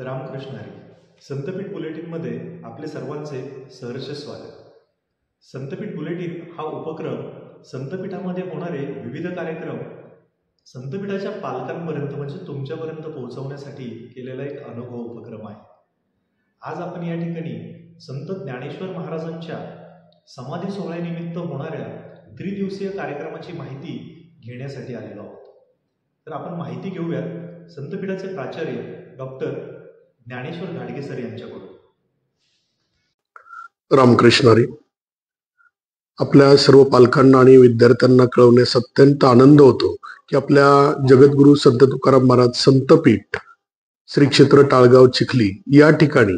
रामकृष्ण हरी. संतपीठ बुलेटिनमध्ये आपले सर्वांचे सहर्ष स्वागत. संतपीठ बुलेटिन हा उपक्रम संतपीठामध्ये होणारे विविध कार्यक्रम संतपीठाच्या पालकांपर्यंत म्हणजे तुमच्यापर्यंत पोहोचवण्यासाठी केलेला एक अनुभव उपक्रम आहे. आज आपण या ठिकाणी संत ज्ञानेश्वर महाराजांच्या समाधी सोहळ्यानिमित्त होणाऱ्या त्रिदिवसीय कार्यक्रमाची माहिती घेण्यासाठी आलेलो आहोत. तर आपण माहिती घेऊयात संतपीठाचे प्राचार्य डॉक्टर ज्ञानेश्वर घाडगे सर यांच्याकडून. रामकृष्ण हरी. आपल्या सर्व पालकांना आणि विद्यार्थ्यांना कळवण्यास अत्यंत आनंद होतो की आपल्या जगद्गुरु संत तुकाराम महाराज संतपीठ श्री क्षेत्र टाळगाव चिखली या ठिकाणी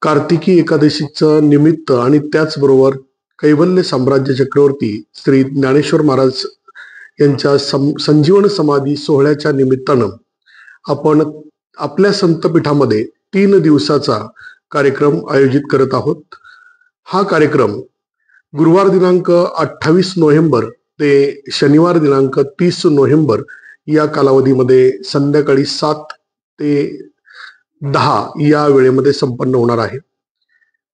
कार्तिकी एकादशीचं निमित्त आणि त्याचबरोबर कैवल्य साम्राज्य चक्रवर्ती श्री ज्ञानेश्वर महाराज यांच्या संजीवन समाधी सोहळ्याच्या निमित्तानं आपण आपल्या संतपीठामध्ये 3 दिवसाचा कार्यक्रम आयोजित करत आहोत. हा कार्यक्रम गुरुवार दिनांक 28 नोव्हेंबर ते शनिवार दिनांक 30 नोव्हेंबर या कालावधीमध्ये संध्याकाळी 7 ते 10 या वेळेमध्ये संपन्न होणार आहे.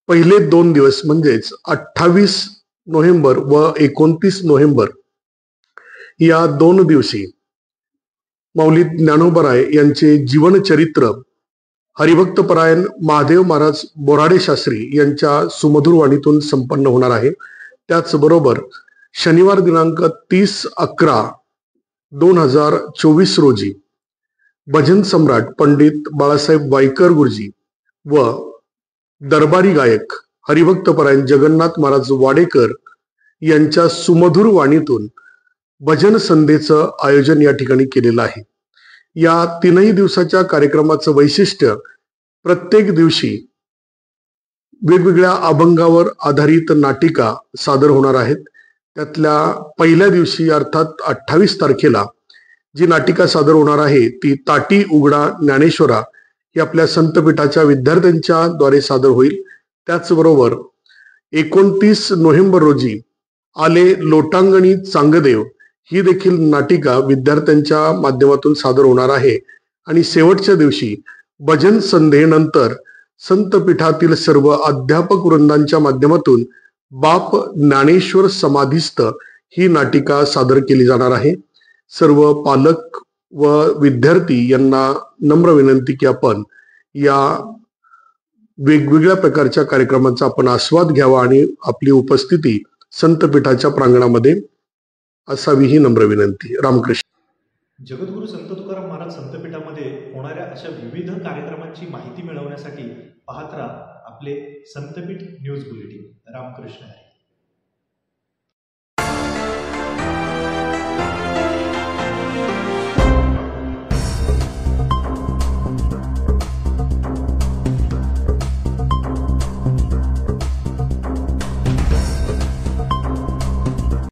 पहिले 2 दिवस म्हणजेच 28 नोव्हेंबर व 29 नोव्हेंबर या 2 दिवशी माऊली ज्ञानोबराय यांचे जीवनचरित्र हरिभक्तपरायण महादेव महाराज बोराडे शास्त्री यांच्या सुमधुर वाणीतून संपन्न होणार आहे. त्याचबरोबर शनिवार दिनांक 30/11/2024 रोजी भजन सम्राट पंडित बाळासाहेब वाईकर गुरुजी व दरबारी गायक हरिभक्तपरायण जगन्नाथ महाराज वाडेकर यांच्या सुमधुर वाणीतून भजन संध्येचं आयोजन या ठिकाणी केलेलं आहे. या 3 दिवसाच्या कार्यक्रमाचं वैशिष्ट्य प्रत्येक दिवशी वेगवेगळ्या अभंगावर आधारित नाटिका सादर होणार आहेत. त्यातल्या पहिल्या दिवशी अर्थात 28 तारखेला जी नाटिका सादर होणार आहे ती ताटी उघडा ज्ञानेश्वरा ही आपल्या संतपीठाच्या विद्यार्थ्यांच्या द्वारे सादर होईल. त्याचबरोबर 29 नोव्हेंबर रोजी आले लोटांगणी चांगदेव ही देखील नाटिका विद्यार्थ्यांच्या माध्यमातून सादर होणार आहे. आणि शेवटच्या दिवशी भजन संध्येनंतर संतपीठातील सर्व अध्यापक वृंदांच्या माध्यमातून बाप ज्ञानेश्वर समाधीस्थ ही नाटिका सादर केली जाणार आहे. सर्व पालक व विद्यार्थी यांना नम्र विनंती की आपण या वेगवेगळ्या प्रकारच्या कार्यक्रमांचा आपण आस्वाद घ्यावा आणि आपली उपस्थिती संतपीठाच्या प्रांगणामध्ये असावी ही नम्र विनंती. रामकृष्ण. जगद्गुरु संत तुकाराम महाराज संतपीठामध्ये होणाऱ्या अशा विविध कार्यक्रमांची माहिती मिळवण्यासाठी पाहत राहा आपले संतपीठ न्यूज बुलेटिन. रामकृष्ण हरी.